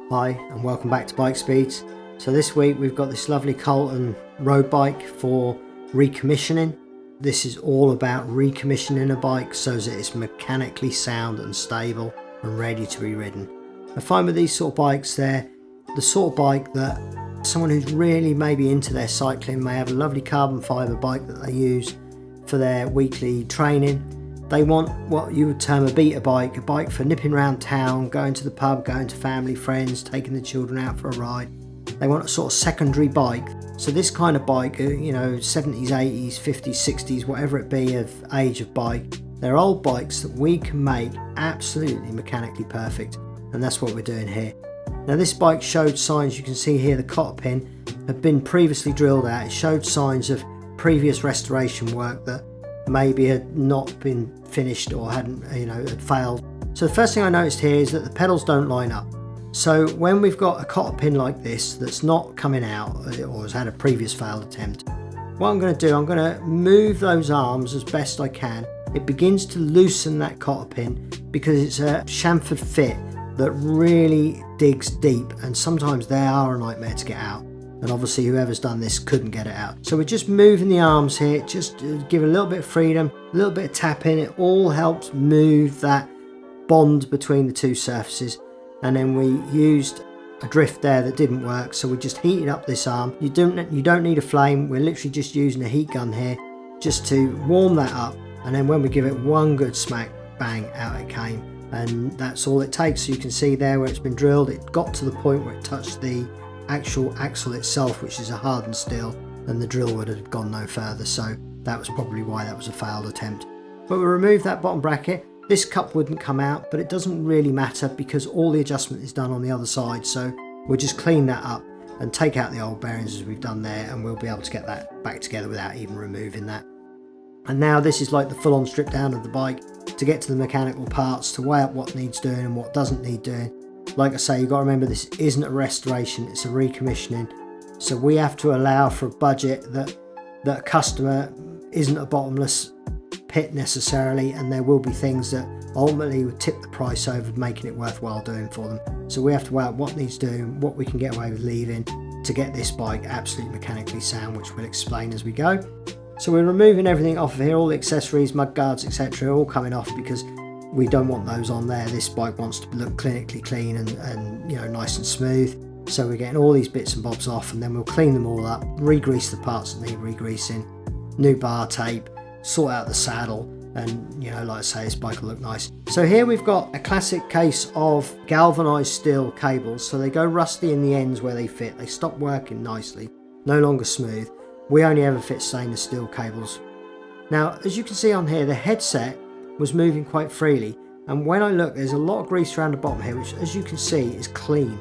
Hi and welcome back to Bike Speeds. So this week we've got this lovely Carlton road bike for recommissioning. This is all about recommissioning a bike so that it's mechanically sound and stable and ready to be ridden. I find with these sort of bikes they're the sort of bike that someone who's really maybe into their cycling may have a lovely carbon fibre bike that they use for their weekly training. They want what you would term a beater bike, a bike for nipping around town, going to the pub, going to family, friends, taking the children out for a ride. They want a sort of secondary bike. So this kind of bike, 70s, 80s, 50s, 60s, whatever it be of age of bike, they're old bikes that we can make absolutely mechanically perfect. And that's what we're doing here. Now this bike showed signs, you can see here the cotter pin had been previously drilled out. It showed signs of previous restoration work that maybe had not been finished or hadn't, had failed. So the first thing I noticed here is that the pedals don't line up. So when we've got a cotter pin like this that's not coming out or has had a previous failed attempt, what I'm going to do, I'm going to move those arms as best I can. It begins to loosen that cotter pin because it's a chamfered fit that really digs deep, and sometimes they are a nightmare to get out. And obviously whoever's done this couldn't get it out. So we're just moving the arms here, just to give a little bit of freedom, a little bit of tapping. It all helps move that bond between the two surfaces. And then we used a drift there that didn't work, so we just heated up this arm. You don't need a flame. We're literally just using a heat gun here just to warm that up. And then when we give it one good smack, bang, out it came. And that's all it takes. So you can see there where it's been drilled, it got to the point where it touched the actual axle itself, which is a hardened steel, and the drill would have gone no further. So that was probably why that was a failed attempt. But we removed that bottom bracket. This cup wouldn't come out, but it doesn't really matter because all the adjustment is done on the other side. So we'll just clean that up and take out the old bearings as we've done there, and we'll be able to get that back together without even removing that. And now this is like the full-on strip down of the bike to get to the mechanical parts, to weigh up what needs doing and what doesn't need doing. Like I say, you've got to remember this isn't a restoration, it's a recommissioning. So we have to allow for a budget that a customer isn't a bottomless pit necessarily, and there will be things that ultimately would tip the price over, making it worthwhile doing for them. So we have to weigh out what needs doing, what we can get away with leaving to get this bike absolutely mechanically sound, which we'll explain as we go. So we're removing everything off of here, all the accessories, mud guards, etc., all coming off because we don't want those on there. This bike wants to look clinically clean and nice and smooth. So we're getting all these bits and bobs off, and then we'll clean them all up, re-grease the parts that need re-greasing, new bar tape, sort out the saddle, and like I say, this bike will look nice. So here we've got a classic case of galvanized steel cables. So they go rusty in the ends where they fit. They stop working nicely, no longer smooth. We only ever fit stainless steel cables. Now, as you can see on here, the headset was moving quite freely, and when I look, there's a lot of grease around the bottom here, which as you can see is clean.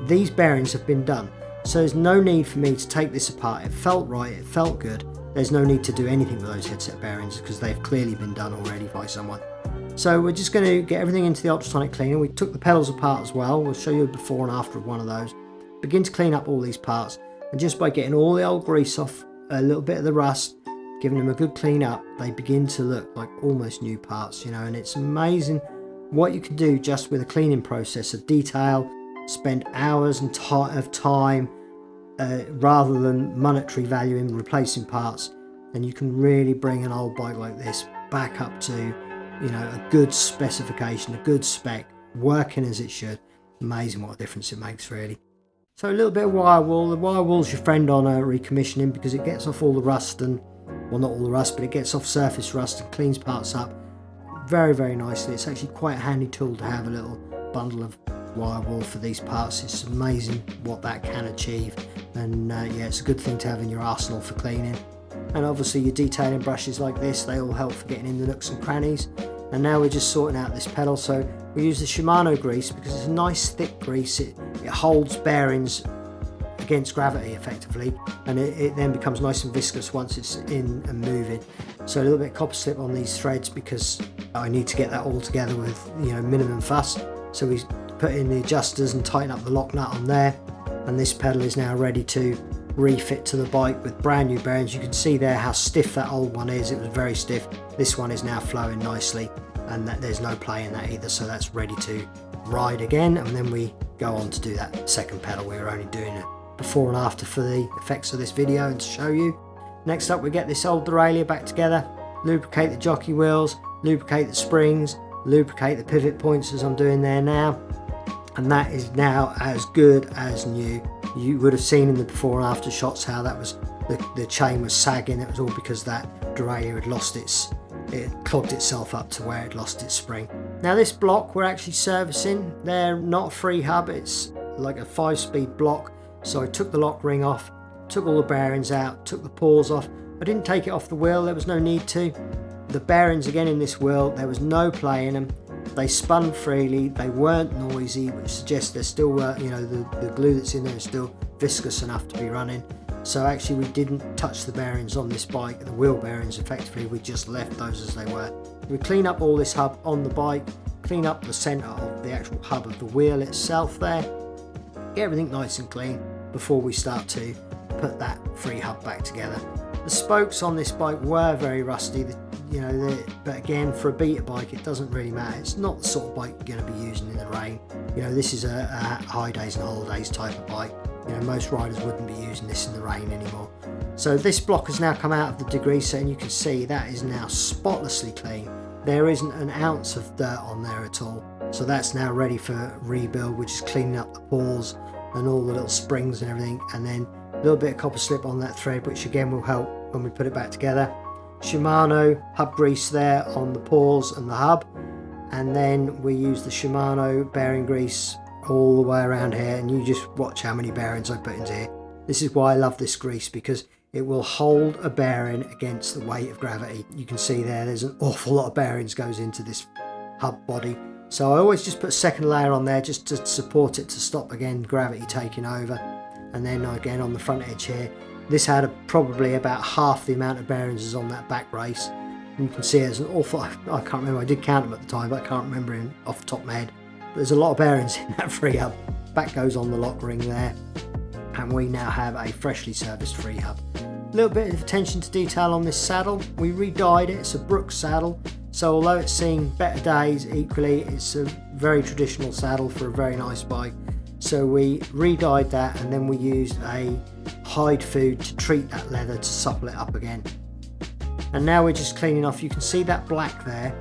These bearings have been done, so there's no need for me to take this apart. It felt right, it felt good. There's no need to do anything with those headset bearings because they've clearly been done already by someone. So we're just going to get everything into the ultrasonic cleaner. We took the pedals apart as well. We'll show you a before and after of one of those. Begin to clean up all these parts, and just by getting all the old grease off, a little bit of the rust, giving them a good clean up, they begin to look like almost new parts, and it's amazing what you can do just with a cleaning process of detail. Spend hours and of time rather than monetary value in replacing parts, and you can really bring an old bike like this back up to a good specification, a good spec, working as it should. Amazing what a difference it makes, really. So a little bit of wire wool. The wire wool's your friend on a recommissioning because it gets off all the rust and, well, not all the rust, but it gets off surface rust and cleans parts up very, very nicely. It's actually quite a handy tool to have a little bundle of wire wool for these parts. It's amazing what that can achieve, and it's a good thing to have in your arsenal for cleaning. And obviously your detailing brushes like this, they all help for getting in the nooks and crannies. And now we're just sorting out this pedal. So we use the Shimano grease because it's a nice thick grease. It holds bearings against gravity effectively, and it then becomes nice and viscous once it's in and moving. So a little bit of copper slip on these threads because I need to get that all together with minimum fuss. So we put in the adjusters and tighten up the lock nut on there, and this pedal is now ready to refit to the bike with brand new bearings. You can see there how stiff that old one is. It was very stiff. This one is now flowing nicely, and there's no play in that either, so that's ready to ride again. And then we go on to do that second pedal. We were only doing it before and after for the effects of this video and to show you. Next up, we get this old derailleur back together, lubricate the jockey wheels, lubricate the springs, lubricate the pivot points as I'm doing there now, and that is now as good as new. You would have seen in the before and after shots how that was, the chain was sagging. It was all because that derailleur had it clogged itself up to where it lost its spring. Now this block we're actually servicing. They're not a free hub, it's like a 5-speed block. So I took the lock ring off, took all the bearings out, took the paws off. I didn't take it off the wheel, there was no need to. The bearings again in this wheel, there was no play in them. They spun freely, they weren't noisy, which suggests there still were, you know, the glue that's in there is still viscous enough to be running. So actually we didn't touch the bearings on this bike, the wheel bearings effectively, we just left those as they were. We clean up all this hub on the bike, clean up the centre of the actual hub of the wheel itself there, get everything nice and clean before we start to put that free hub back together. The spokes on this bike were very rusty, but again, for a beta bike it doesn't really matter. It's not the sort of bike you're going to be using in the rain. You know, this is a high days and holidays type of bike. You know, most riders wouldn't be using this in the rain anymore. So this block has now come out of the degreaser, and you can see that is now spotlessly clean. There isn't an ounce of dirt on there at all. So that's now ready for rebuild, which is cleaning up the paws and all the little springs and everything, and then a little bit of copper slip on that thread, which again will help when we put it back together. Shimano hub grease there on the paws and the hub, and then we use the Shimano bearing grease all the way around here, and you just watch how many bearings I put into here. This is why I love this grease, because it will hold a bearing against the weight of gravity. You can see there's an awful lot of bearings goes into this hub body. So I always just put a second layer on there just to support it, to stop again gravity taking over. And then again on the front edge here, this had probably about half the amount of bearings as on that back race. And you can see there's an awful, I can't remember, I did count them at the time, but I can't remember off the top of my head. But there's a lot of bearings in that free hub. Back goes on the lock ring there. And we now have a freshly serviced free hub. A little bit of attention to detail on this saddle. We re-dyed it, it's a Brooks saddle. So although it's seen better days, equally it's a very traditional saddle for a very nice bike. So we re-dyed that, and then we used a hide food to treat that leather to supple it up again. And now we're just cleaning off. You can see that black there.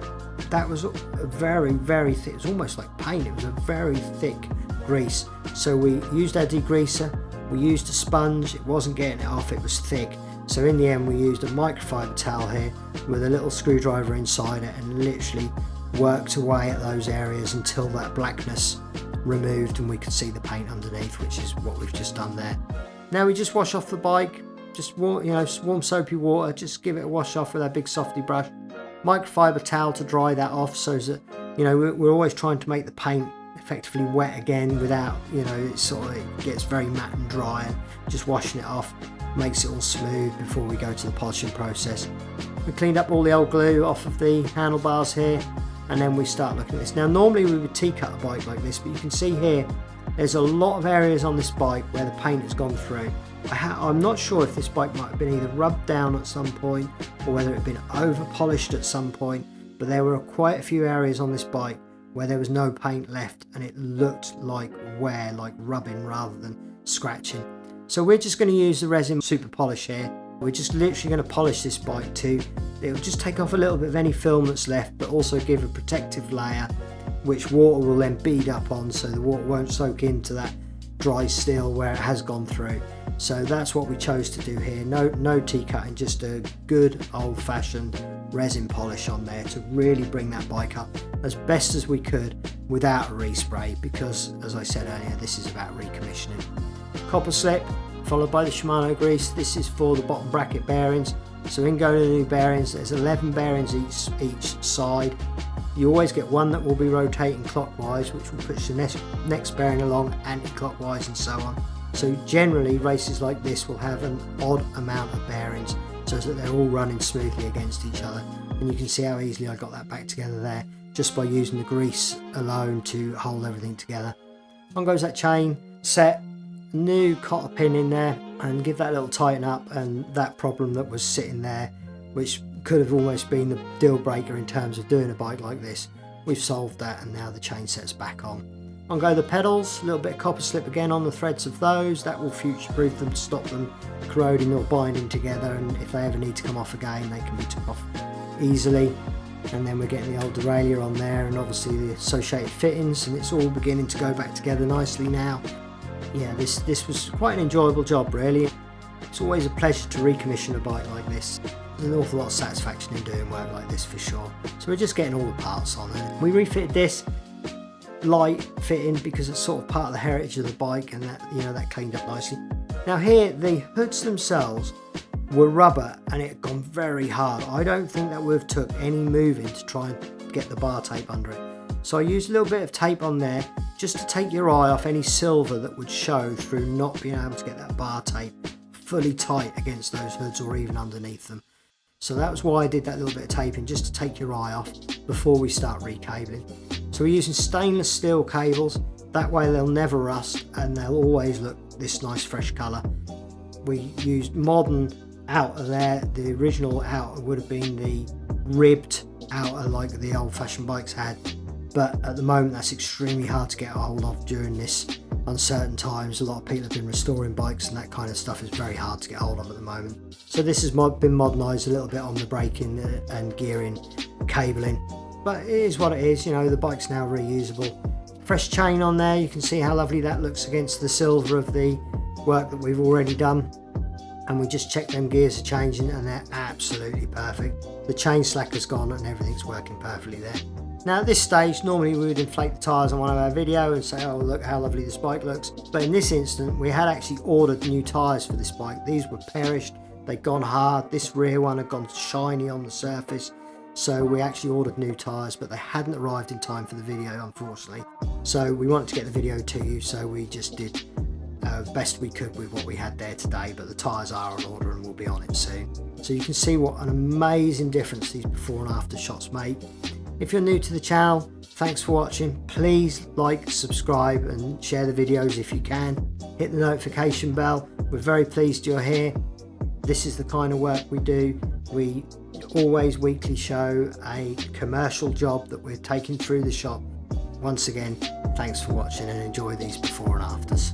That was a very, very thick, it was almost like paint. It was a very thick grease. So we used our degreaser, we used a sponge, it wasn't getting it off, it was thick. So in the end we used a microfiber towel here with a little screwdriver inside it, and literally worked away at those areas until that blackness removed and we could see the paint underneath, which is what we've just done there. Now we just wash off the bike, just warm soapy water, just give it a wash off with our big softy brush. Microfiber towel to dry that off, so that, you know, we're always trying to make the paint effectively wet again without, you know, it gets very matte and dry, and just washing it off makes it all smooth before we go to the polishing process. We cleaned up all the old glue off of the handlebars here, and then we start looking at this. Now normally we would T-cut a bike like this, but you can see here there's a lot of areas on this bike where the paint has gone through. I'm not sure if this bike might have been either rubbed down at some point or whether it had been over polished at some point, but there were quite a few areas on this bike where there was no paint left, and it looked like wear, like rubbing rather than scratching. So we're just going to use the resin super polish here. We're just literally going to polish this bike too. It'll just take off a little bit of any film that's left, but also give a protective layer which water will then bead up on, so the water won't soak into that dry steel where it has gone through. So that's what we chose to do here. No T-cutting, just a good old-fashioned resin polish on there to really bring that bike up as best as we could without a respray, because as I said earlier, this is about recommissioning. Copper slip followed by the Shimano grease. This is for the bottom bracket bearings. So in going to the new bearings, there's 11 bearings each side. You always get one that will be rotating clockwise, which will push the next bearing along anti-clockwise, and so on. So generally races like this will have an odd amount of bearings so that they're all running smoothly against each other. And you can see how easily I got that back together there just by using the grease alone to hold everything together. On goes that chain set, new cotter pin in there, and give that a little tighten up, and that problem that was sitting there, which could have almost been the deal breaker in terms of doing a bike like this, we've solved that, and now the chain set's back on. On go the pedals, a little bit of copper slip again on the threads of those. That will future-proof them to stop them corroding or binding together, and if they ever need to come off again, they can be took off easily. And then we're getting the old derailleur on there, and obviously the associated fittings, and it's all beginning to go back together nicely now. Yeah, this was quite an enjoyable job, really. It's always a pleasure to recommission a bike like this. There's an awful lot of satisfaction in doing work like this for sure. So we're just getting all the parts on it. We refitted this light fitting because it's sort of part of the heritage of the bike, and that, you know, that cleaned up nicely. Now here, the hoods themselves were rubber and it had gone very hard. I don't think that would have took any moving to try and get the bar tape under it. So I used a little bit of tape on there just to take your eye off any silver that would show through not being able to get that bar tape fully tight against those hoods or even underneath them. So that was why I did that little bit of taping, just to take your eye off before we start recabling. So we're using stainless steel cables, that way they'll never rust and they'll always look this nice fresh colour. We used modern outer there. The original outer would have been the ribbed outer like the old fashioned bikes had, but at the moment that's extremely hard to get a hold of during this uncertain times. A lot of people have been restoring bikes and that kind of stuff is very hard to get hold of at the moment. So this has been modernised a little bit on the braking and gearing cabling, but it is what it is, you know, the bike's now reusable. Fresh chain on there, you can see how lovely that looks against the silver of the work that we've already done. And we just checked them gears are changing and they're absolutely perfect. The chain slacker's gone and everything's working perfectly there. Now at this stage, normally we would inflate the tyres on one of our videos and say, oh look how lovely this bike looks. But in this instant, we had actually ordered new tyres for this bike. These were perished, they'd gone hard. This rear one had gone shiny on the surface. So we actually ordered new tyres, but they hadn't arrived in time for the video, unfortunately. So we wanted to get the video to you, so we just did best we could with what we had there today, but the tyres are on order and we'll be on it soon. So you can see what an amazing difference these before and after shots make. If you're new to the channel, thanks for watching. Please like, subscribe and share the videos if you can. Hit the notification bell. We're very pleased you're here. This is the kind of work we do. We always weekly show a commercial job that we're taking through the shop. Once again, thanks for watching and enjoy these before and afters.